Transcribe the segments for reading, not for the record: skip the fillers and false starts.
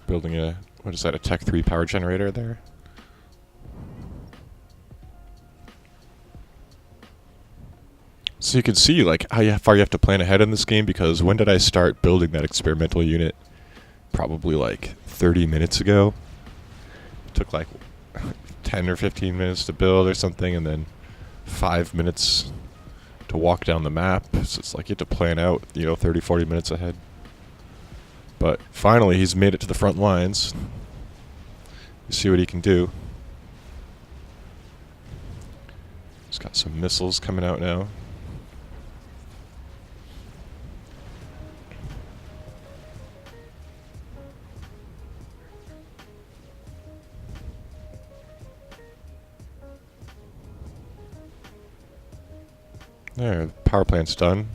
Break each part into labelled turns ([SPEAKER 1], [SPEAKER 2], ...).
[SPEAKER 1] Building a, what is that, a Tech 3 power generator there. So you can see like how far you have to plan ahead in this game, because when did I start building that experimental unit? Probably like 30 minutes ago. It took like 10 or 15 minutes to build or something, and then 5 minutes to walk down the map. So it's like you have to plan out, 30, 40 minutes ahead. But finally he's made it to the front lines. You see what he can do. He's got some missiles coming out now. There, the power plant's done.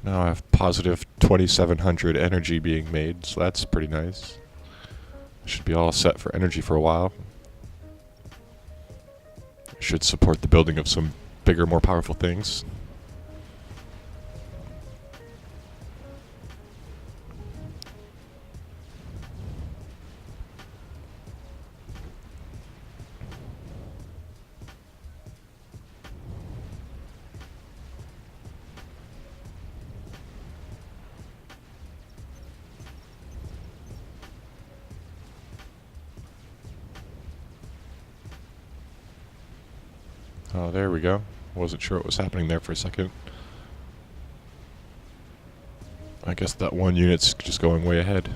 [SPEAKER 1] Now I have positive 2,700 energy being made, so that's pretty nice. Should be all set for energy for a while. Should support the building of some bigger, more powerful things. Oh, there we go. Wasn't sure what was happening there for a second. I guess that one unit's just going way ahead.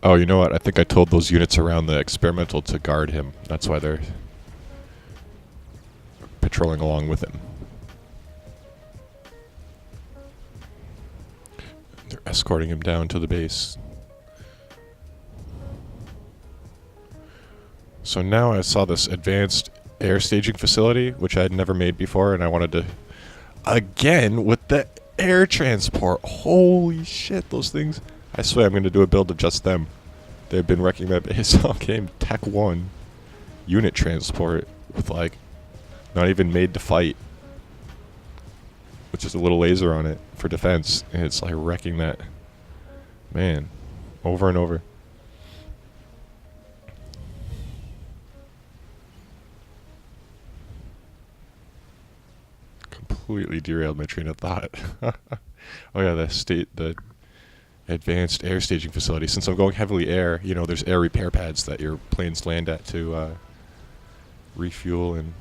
[SPEAKER 1] Oh, you know what? I think I told those units around the experimental to guard him. That's why they're patrolling along with him. They're escorting him down to the base. So now I saw this advanced air staging facility, which I had never made before, and I wanted to, again, with the air transport. Holy shit, those things. I swear I'm going to do a build of just them. They've been wrecking that base all game. Tech 1 unit transport with, like, not even made to fight. With just a little laser on it for defense. And it's, like, wrecking that. Man. Over and over. Completely derailed my train of thought. Oh yeah, the advanced air staging facility. Since I'm going heavily air, there's air repair pads that your planes land at to refuel and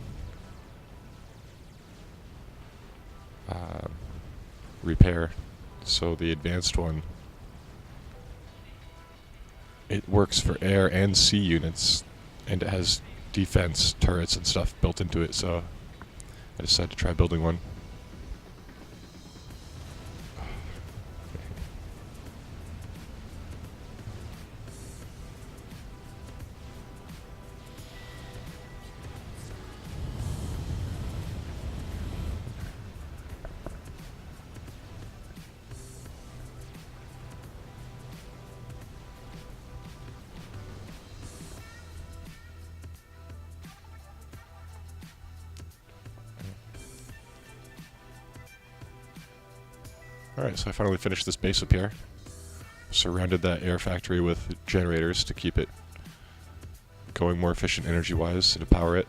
[SPEAKER 1] repair. So the advanced one, it works for air and sea units, and it has defense turrets and stuff built into it, so I decided to try building one. Alright, so I finally finished this base up here. Surrounded that air factory with generators to keep it going more efficient energy-wise to power it.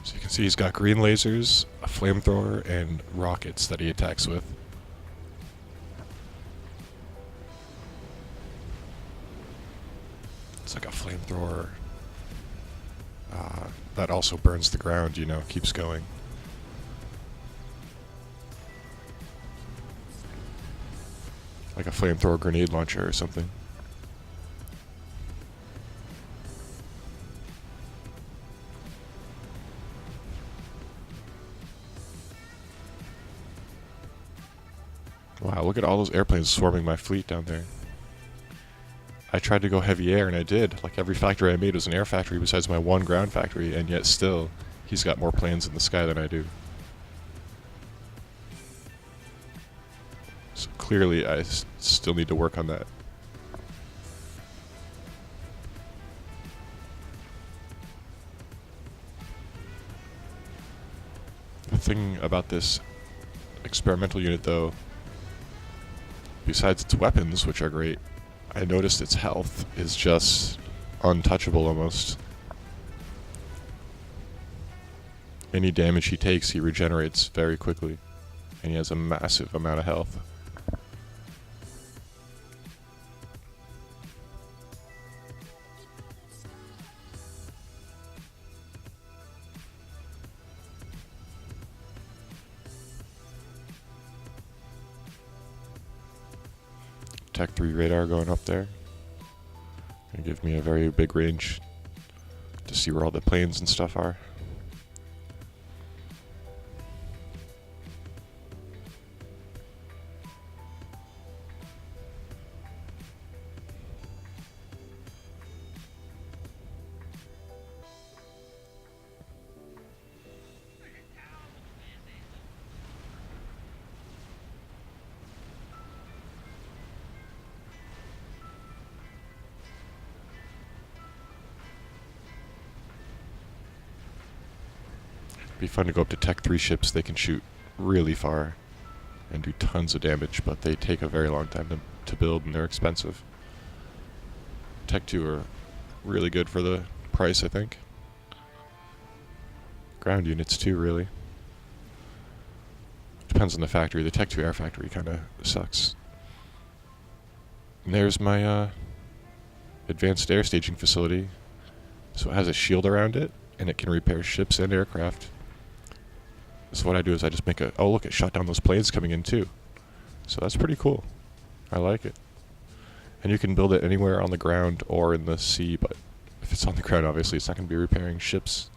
[SPEAKER 1] So you can see he's got green lasers, a flamethrower, and rockets that he attacks with. It's like a flamethrower that also burns the ground, keeps going. Like a flamethrower grenade launcher or something. Wow, look at all those airplanes swarming my fleet down there. I tried to go heavy air, and I did. Like, every factory I made was an air factory besides my one ground factory, and yet still, he's got more planes in the sky than I do. So clearly, I still need to work on that. thing about this experimental unit, though, besides its weapons, which are great, I noticed its health is just untouchable almost. Any damage he takes, he regenerates very quickly, and he has a massive amount of health. Tech 3 radar going up there. Gonna give me a very big range to see where all the planes and stuff are. Be fun to go up to Tech 3 ships. They can shoot really far and do tons of damage, but they take a very long time to build, and they're expensive. Tech 2 are really good for the price, I think. Ground units too, really. Depends on the factory. The Tech 2 air factory kind of sucks. And there's my advanced air staging facility. So it has a shield around it, and it can repair ships and aircraft. So what I do is I just make a... Oh, look, it shot down those planes coming in, too. So that's pretty cool. I like it. And you can build it anywhere on the ground or in the sea, but if it's on the ground, obviously, it's not going to be repairing ships.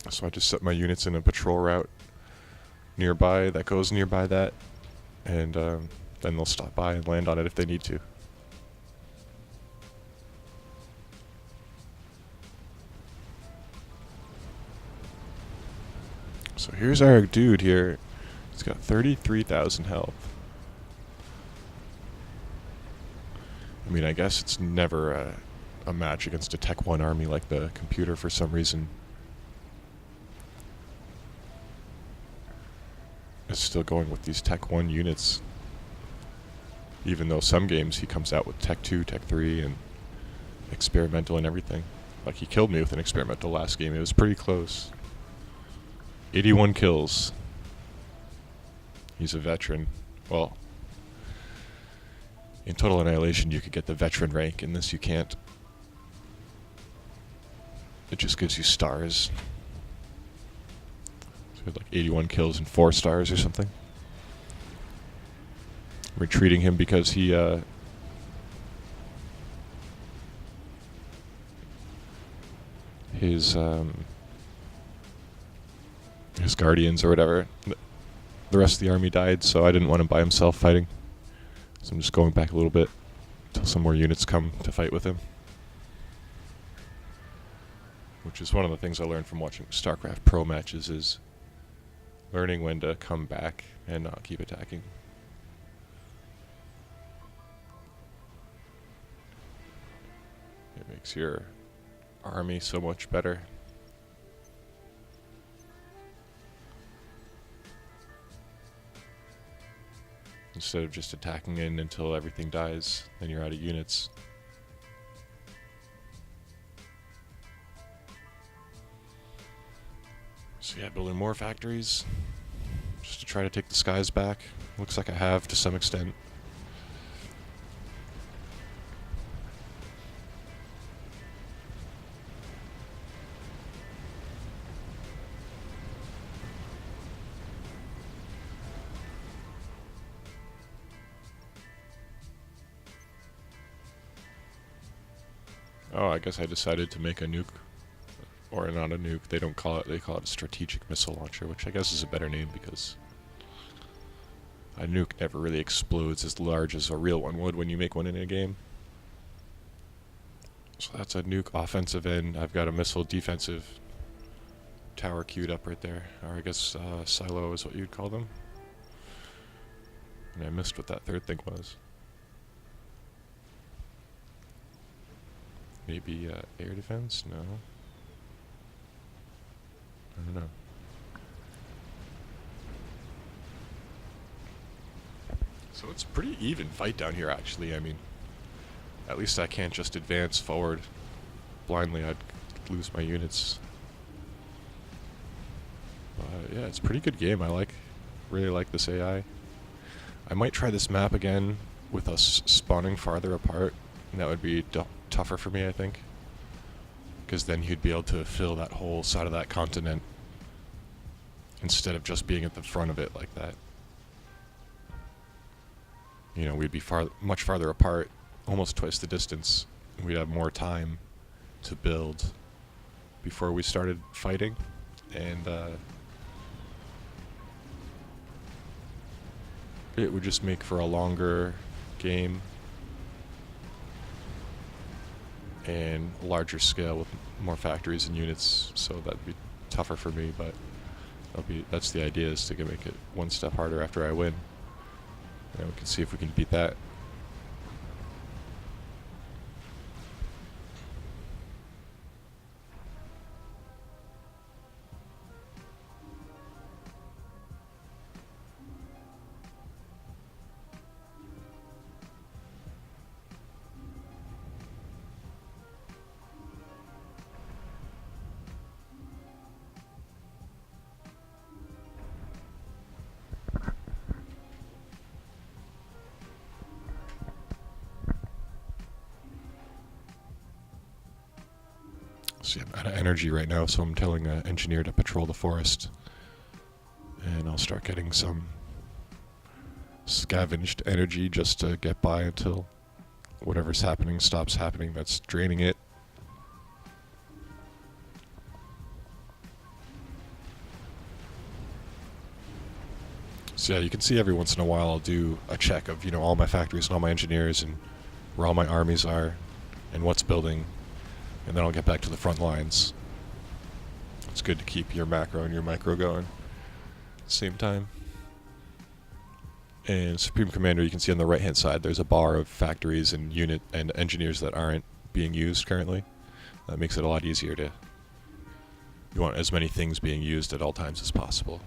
[SPEAKER 1] So I just set my units in a patrol route nearby that goes nearby that, and then they'll stop by and land on it if they need to. So here's our dude here. He's got 33,000 health. I mean, I guess it's never a match against a Tech 1 army like the computer for some reason. It's still going with these Tech 1 units. Even though some games he comes out with Tech 2, Tech 3, and experimental and everything. Like, he killed me with an experimental last game. It was pretty close. 81 kills. He's a veteran. Well, in Total Annihilation you could get the veteran rank. In this you can't. It just gives you stars. So like 81 kills and 4 stars or something. We're treating him because he his guardians or whatever, the rest of the army died, so I didn't want him by himself fighting. So I'm just going back a little bit until some more units come to fight with him. Which is one of the things I learned from watching StarCraft Pro matches, is learning when to come back and not keep attacking. It makes your army so much better. Instead of just attacking in until everything dies, then you're out of units. So yeah, building more factories, just to try to take the skies back. Looks like I have to some extent. Oh, I guess I decided to make a nuke. Or not a nuke, they don't call it, they call it a strategic missile launcher, which I guess is a better name because a nuke never really explodes as large as a real one would when you make one in a game. So that's a nuke offensive end. I've got a missile defensive tower queued up right there. Or I guess silo is what you'd call them. And I missed what that third thing was. Maybe air defense? No. I don't know. So it's a pretty even fight down here, actually. I mean, at least I can't just advance forward blindly. I'd lose my units. But yeah, it's a pretty good game. Really like this AI. I might try this map again with us spawning farther apart. And that would be tougher for me, I think. Because then you'd be able to fill that whole side of that continent instead of just being at the front of it like that. You know, we'd be much farther apart, almost twice the distance. We'd have more time to build before we started fighting, and it would just make for a longer game and larger scale with more factories and units, so that'd be tougher for me, but that's the idea, is to make it one step harder after I win. And we can see if we can beat that. See, I'm out of energy right now, so I'm telling an engineer to patrol the forest. And I'll start getting some scavenged energy just to get by until whatever's happening stops happening that's draining it. So yeah, you can see every once in a while I'll do a check of, all my factories and all my engineers and where all my armies are and what's building. And then I'll get back to the front lines. It's good to keep your macro and your micro going at the same time. And Supreme Commander, you can see on the right-hand side, there's a bar of factories and unit and engineers that aren't being used currently. That makes it a lot easier to... You want as many things being used at all times as possible.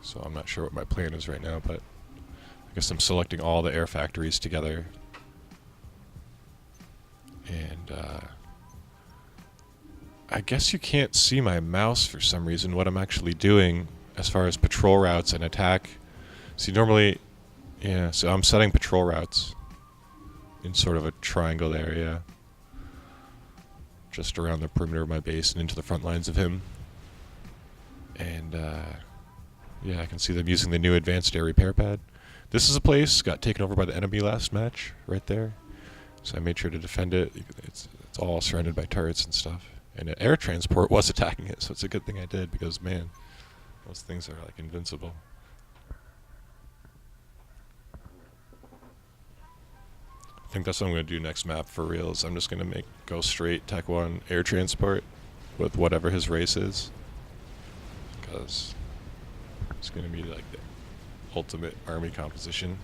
[SPEAKER 1] So I'm not sure what my plan is right now, but I guess I'm selecting all the air factories together. And I guess you can't see my mouse for some reason, what I'm actually doing as far as patrol routes and attack. See, normally, yeah, so I'm setting patrol routes in sort of a triangle area, just around the perimeter of my base and into the front lines of him. And yeah, I can see them using the new advanced air repair pad. This is a place got taken over by the enemy last match, right there. So I made sure to defend it. It's all surrounded by turrets and stuff. And air transport was attacking it, so it's a good thing I did, because man, those things are like invincible. I think that's what I'm going to do next map for real, is I'm just going to go straight Tech 1 air transport with whatever his race is. Because it's going to be like the ultimate army composition.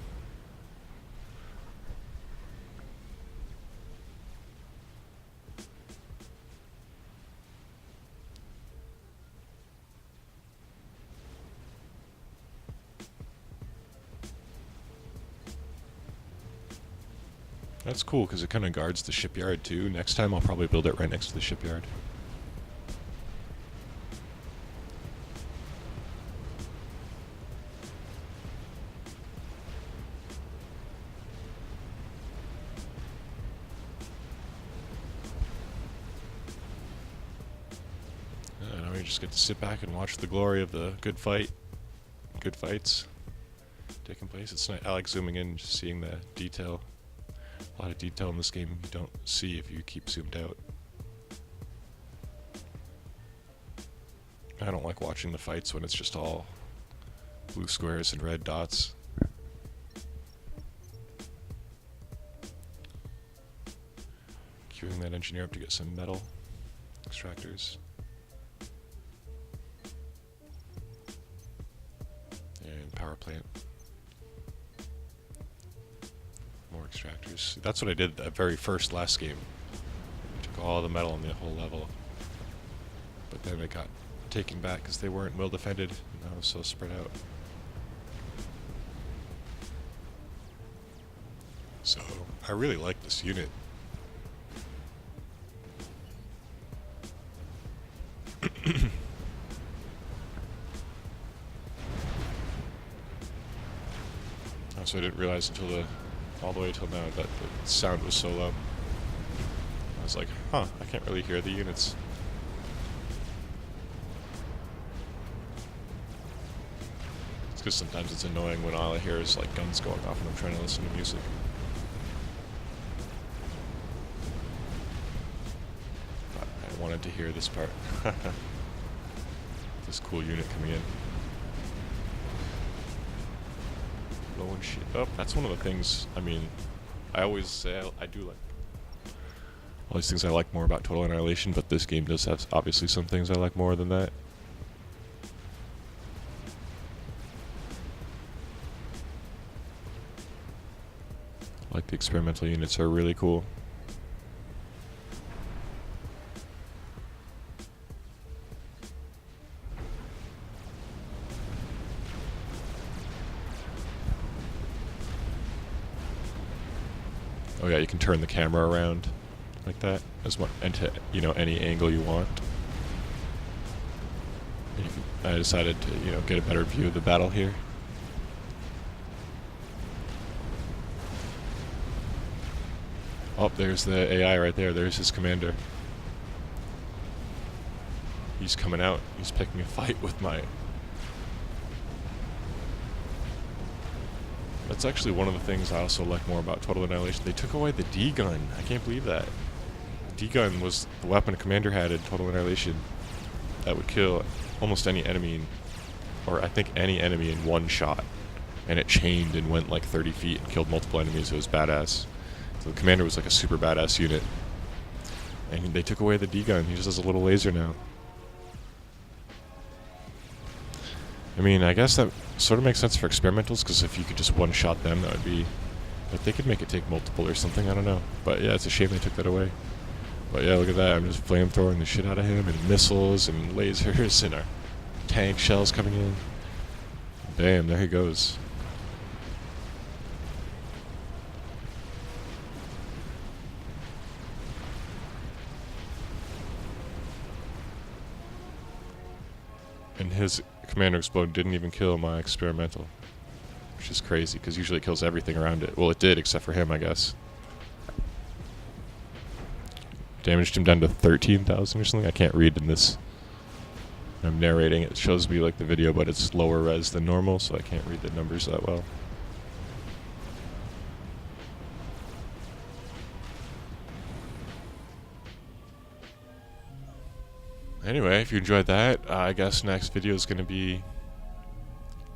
[SPEAKER 1] That's cool, because it kind of guards the shipyard too. Next time I'll probably build it right next to the shipyard. Now we just get to sit back and watch the glory of the good fights taking place. It's nice. I like zooming in and just seeing the detail. A lot of detail in this game you don't see if you keep zoomed out. I don't like watching the fights when it's just all blue squares and red dots. Queuing that engineer up to get some metal extractors. And power plant. More extractors. That's what I did that very last game. Took all the metal on the whole level. But then it got taken back because they weren't well defended, and I was so spread out. So, I really like this unit. Also, I didn't realize until all the way till now that the sound was so low. I was like, huh, I can't really hear the units. It's because sometimes it's annoying when all I hear is like guns going off when I'm trying to listen to music. But I wanted to hear this part. This cool unit coming in. Blowing shit up. That's one of the things, I mean, I always say I do like all these things I like more about Total Annihilation, but this game does have obviously some things I like more than that. Like the experimental units are really cool. Oh yeah, you can turn the camera around like that as much into, you know, any angle you want. And I decided to, you know, get a better view of the battle here. Oh, there's the AI right there. There's his commander. He's coming out. He's picking a fight with my... That's actually one of the things I also like more about Total Annihilation. They took away the D-gun. I can't believe that. D-gun was the weapon a commander had in Total Annihilation that would kill almost any enemy, or I think any enemy in one shot. And it chained and went like 30 feet and killed multiple enemies. It was badass. So the commander was like a super badass unit. And they took away the D-gun. He just has a little laser now. I mean, I guess that sort of makes sense for experimentals, because if you could just one-shot them, that would be... But they could make it take multiple or something, I don't know. But yeah, it's a shame they took that away. But yeah, look at that, I'm just flamethrowing the shit out of him, and missiles, and lasers, and our tank shells coming in. Damn, there he goes. And his commander explode didn't even kill my experimental, which is crazy because usually it kills everything around it. Well, it did except for him, I guess. Damaged him down to 13,000 or something. I can't read in this. I'm narrating. It shows me like the video, but it's lower res than normal, so I can't read the numbers that well. Anyway, if you enjoyed that, I guess next video is going to be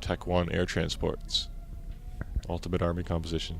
[SPEAKER 1] Tech 1 air transports. Ultimate Army composition.